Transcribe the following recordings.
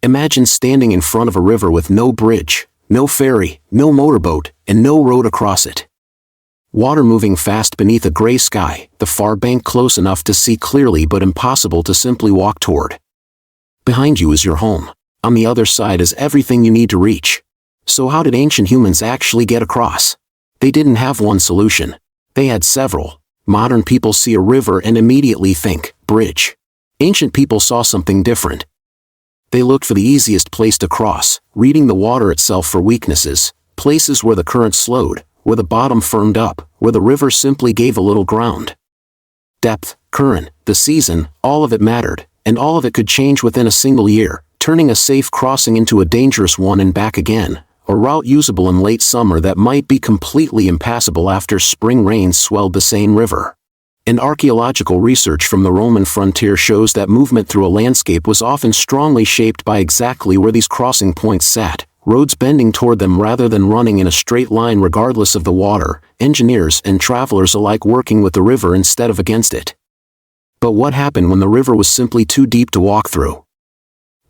Imagine standing in front of a river with no bridge, no ferry, no motorboat, and no road across it. Water moving fast beneath a gray sky, the far bank close enough to see clearly but impossible to simply walk toward. Behind you is your home. On the other side is everything you need to reach. So how did ancient humans actually get across? They didn't have one solution. They had several. Modern people see a river and immediately think, bridge. Ancient people saw something different. They looked for the easiest place to cross, reading the water itself for weaknesses, places where the current slowed, where the bottom firmed up, where the river simply gave a little ground. Depth, current, the season, all of it mattered, and all of it could change within a single year, turning a safe crossing into a dangerous one and back again, a route usable in late summer that might be completely impassable after spring rains swelled the Seine River. And archaeological research from the Roman frontier shows that movement through a landscape was often strongly shaped by exactly where these crossing points sat, roads bending toward them rather than running in a straight line regardless of the water, engineers and travelers alike working with the river instead of against it. But what happened when the river was simply too deep to walk through?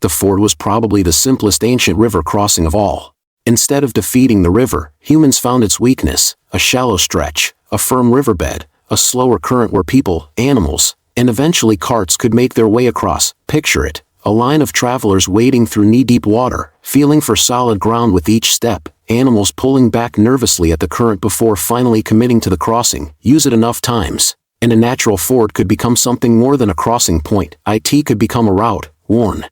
The ford was probably the simplest ancient river crossing of all. Instead of defeating the river, humans found its weakness, a shallow stretch, a firm riverbed, a slower current where people, animals, and eventually carts could make their way across. Picture it, a line of travelers wading through knee-deep water, feeling for solid ground with each step, animals pulling back nervously at the current before finally committing to the crossing. Use it enough times, and a natural ford could become something more than a crossing point. It could become a route, worn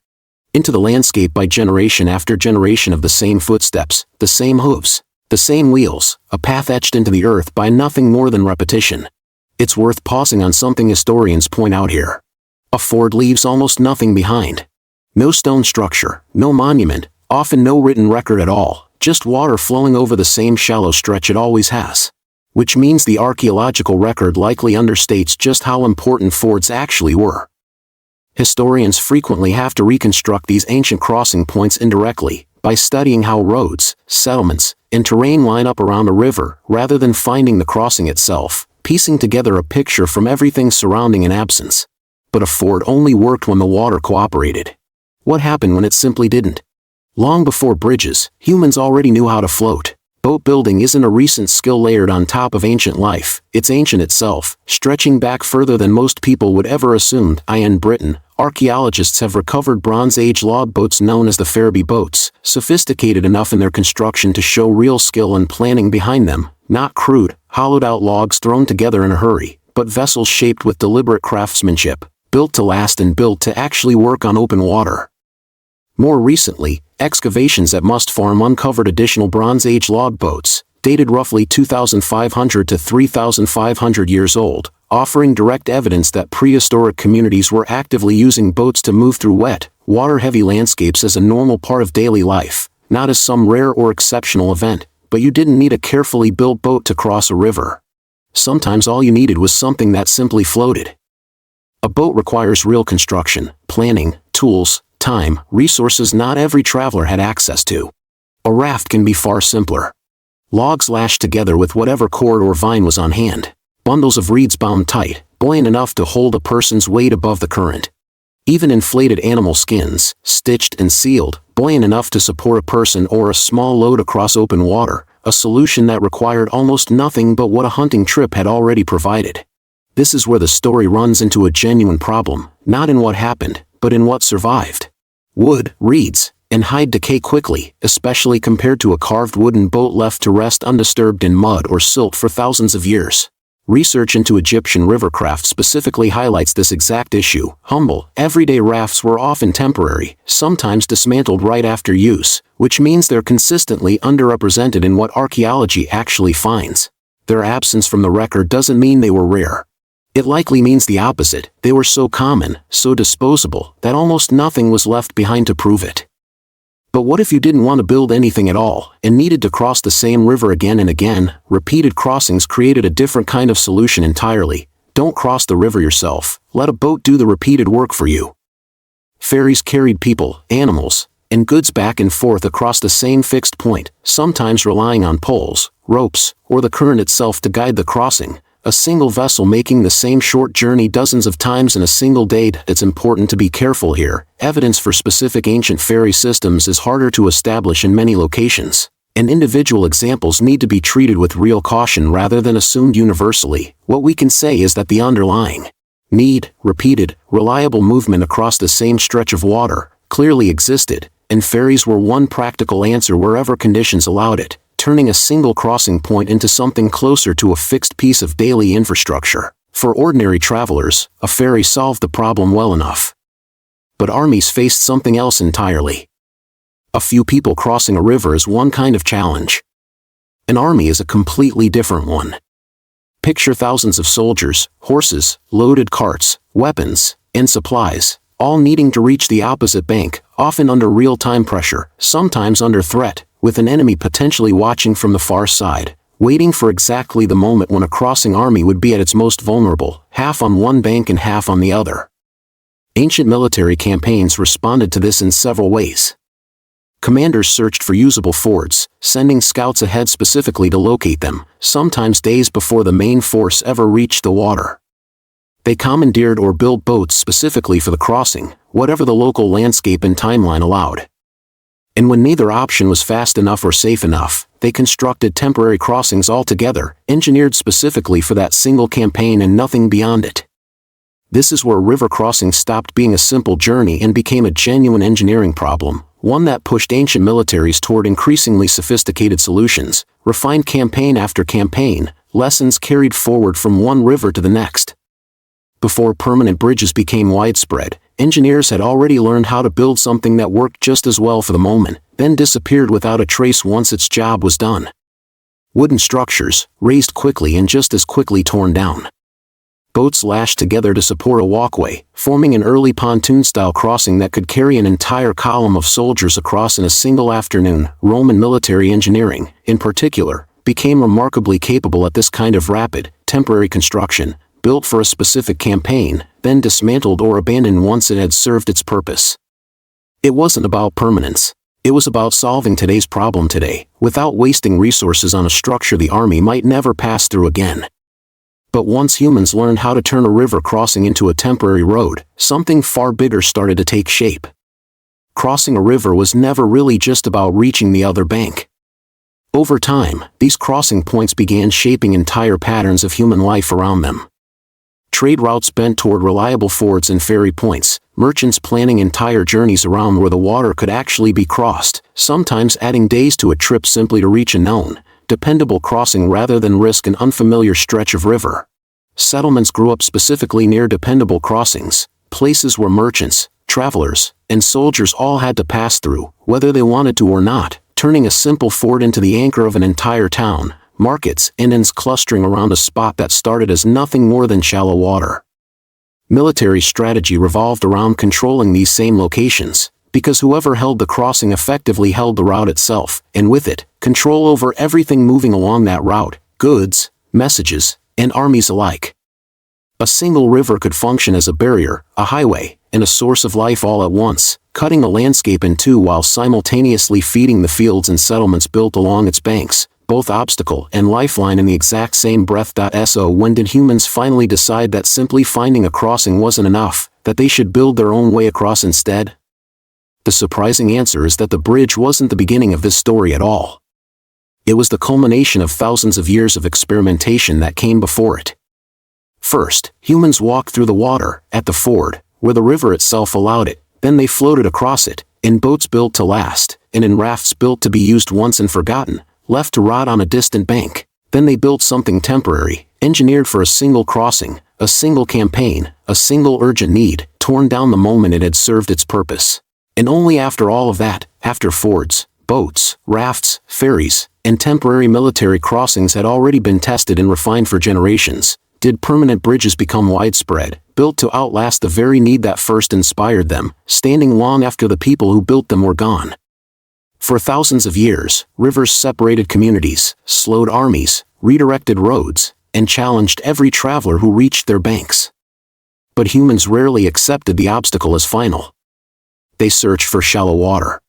into the landscape by generation after generation of the same footsteps, the same hooves, the same wheels, a path etched into the earth by nothing more than repetition. It's worth pausing on something historians point out here. A ford leaves almost nothing behind. No stone structure, no monument, often no written record at all, just water flowing over the same shallow stretch it always has. Which means the archaeological record likely understates just how important fords actually were. Historians frequently have to reconstruct these ancient crossing points indirectly, by studying how roads, settlements, and terrain line up around a river, rather than finding the crossing itself, piecing together a picture from everything surrounding an absence. But a ford only worked when the water cooperated. What happened when it simply didn't? Long before bridges, humans already knew how to float. Boat building isn't a recent skill layered on top of ancient life, it's ancient itself, stretching back further than most people would ever assume. In Britain, archaeologists have recovered Bronze Age log boats known as the Ferries boats, sophisticated enough in their construction to show real skill and planning behind them, not crude, hollowed-out logs thrown together in a hurry, but vessels shaped with deliberate craftsmanship, built to last and built to actually work on open water. More recently, excavations at Must Farm uncovered additional Bronze Age log boats, dated roughly 2,500 to 3,500 years old, offering direct evidence that prehistoric communities were actively using boats to move through wet, water-heavy landscapes as a normal part of daily life, not as some rare or exceptional event. But you didn't need a carefully built boat to cross a river. Sometimes all you needed was something that simply floated. A boat requires real construction, planning, tools, time, resources not every traveler had access to. A raft can be far simpler. Logs lashed together with whatever cord or vine was on hand. Bundles of reeds bound tight, buoyant enough to hold a person's weight above the current. Even inflated animal skins, stitched and sealed, buoyant enough to support a person or a small load across open water, a solution that required almost nothing but what a hunting trip had already provided. This is where the story runs into a genuine problem, not in what happened, but in what survived. Wood, reeds, and hide decay quickly, especially compared to a carved wooden boat left to rest undisturbed in mud or silt for thousands of years. Research into Egyptian rivercraft specifically highlights this exact issue. Humble, everyday rafts were often temporary, sometimes dismantled right after use, which means they're consistently underrepresented in what archaeology actually finds. Their absence from the record doesn't mean they were rare. It likely means the opposite. They were so common, so disposable, that almost nothing was left behind to prove it. But what if you didn't want to build anything at all, and needed to cross the same river again and again? Repeated crossings created a different kind of solution entirely. Don't cross the river yourself, let a boat do the repeated work for you. Ferries carried people, animals, and goods back and forth across the same fixed point, sometimes relying on poles, ropes, or the current itself to guide the crossing, a single vessel making the same short journey dozens of times in a single day. It's important to be careful here. Evidence for specific ancient ferry systems is harder to establish in many locations, and individual examples need to be treated with real caution rather than assumed universally. What we can say is that the underlying need, repeated, reliable movement across the same stretch of water, clearly existed, and ferries were one practical answer wherever conditions allowed it, turning a single crossing point into something closer to a fixed piece of daily infrastructure. For ordinary travelers, a ferry solved the problem well enough. But armies faced something else entirely. A few people crossing a river is one kind of challenge. An army is a completely different one. Picture thousands of soldiers, horses, loaded carts, weapons, and supplies, all needing to reach the opposite bank, often under real-time pressure, sometimes under threat, with an enemy potentially watching from the far side, waiting for exactly the moment when a crossing army would be at its most vulnerable, half on one bank and half on the other. Ancient military campaigns responded to this in several ways. Commanders searched for usable fords, sending scouts ahead specifically to locate them, sometimes days before the main force ever reached the water. They commandeered or built boats specifically for the crossing, whatever the local landscape and timeline allowed. And when neither option was fast enough or safe enough, they constructed temporary crossings altogether, engineered specifically for that single campaign and nothing beyond it. This is where river crossing stopped being a simple journey and became a genuine engineering problem, one that pushed ancient militaries toward increasingly sophisticated solutions, refined campaign after campaign, lessons carried forward from one river to the next. Before permanent bridges became widespread, engineers had already learned how to build something that worked just as well for the moment, then disappeared without a trace once its job was done. Wooden structures, raised quickly and just as quickly torn down. Boats lashed together to support a walkway, forming an early pontoon-style crossing that could carry an entire column of soldiers across in a single afternoon. Roman military engineering, in particular, became remarkably capable at this kind of rapid, temporary construction, built for a specific campaign, then dismantled or abandoned once it had served its purpose. It wasn't about permanence. It was about solving today's problem today, without wasting resources on a structure the army might never pass through again. But once humans learned how to turn a river crossing into a temporary road, something far bigger started to take shape. Crossing a river was never really just about reaching the other bank. Over time, these crossing points began shaping entire patterns of human life around them. Trade routes bent toward reliable fords and ferry points, merchants planning entire journeys around where the water could actually be crossed, sometimes adding days to a trip simply to reach a known, dependable crossing rather than risk an unfamiliar stretch of river. Settlements grew up specifically near dependable crossings, places where merchants, travelers, and soldiers all had to pass through, whether they wanted to or not, turning a simple ford into the anchor of an entire town. Markets and inns clustering around a spot that started as nothing more than shallow water. Military strategy revolved around controlling these same locations, because whoever held the crossing effectively held the route itself, and with it, control over everything moving along that route, goods, messages, and armies alike. A single river could function as a barrier, a highway, and a source of life all at once, cutting the landscape in two while simultaneously feeding the fields and settlements built along its banks, both obstacle and lifeline in the exact same breath. So when did humans finally decide that simply finding a crossing wasn't enough, that they should build their own way across instead? The surprising answer is that the bridge wasn't the beginning of this story at all. It was the culmination of thousands of years of experimentation that came before it. First, humans walked through the water, at the ford, where the river itself allowed it, then they floated across it, in boats built to last, and in rafts built to be used once and forgotten, left to rot on a distant bank. Then they built something temporary, engineered for a single crossing, a single campaign, a single urgent need, torn down the moment it had served its purpose. And only after all of that, after fords, boats, rafts, ferries, and temporary military crossings had already been tested and refined for generations, did permanent bridges become widespread, built to outlast the very need that first inspired them, standing long after the people who built them were gone. For thousands of years, rivers separated communities, slowed armies, redirected roads, and challenged every traveler who reached their banks. But humans rarely accepted the obstacle as final. They searched for shallow water.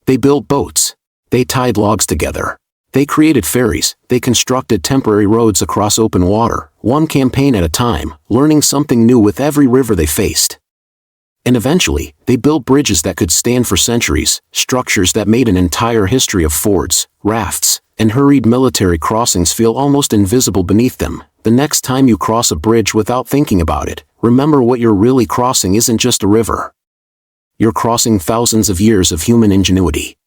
They built boats. They tied logs together. They created ferries. They constructed temporary roads across open water, one campaign at a time, learning something new with every river they faced. And eventually, they built bridges that could stand for centuries, structures that made an entire history of fords, rafts, and hurried military crossings feel almost invisible beneath them. The next time you cross a bridge without thinking about it, remember what you're really crossing isn't just a river. You're crossing thousands of years of human ingenuity.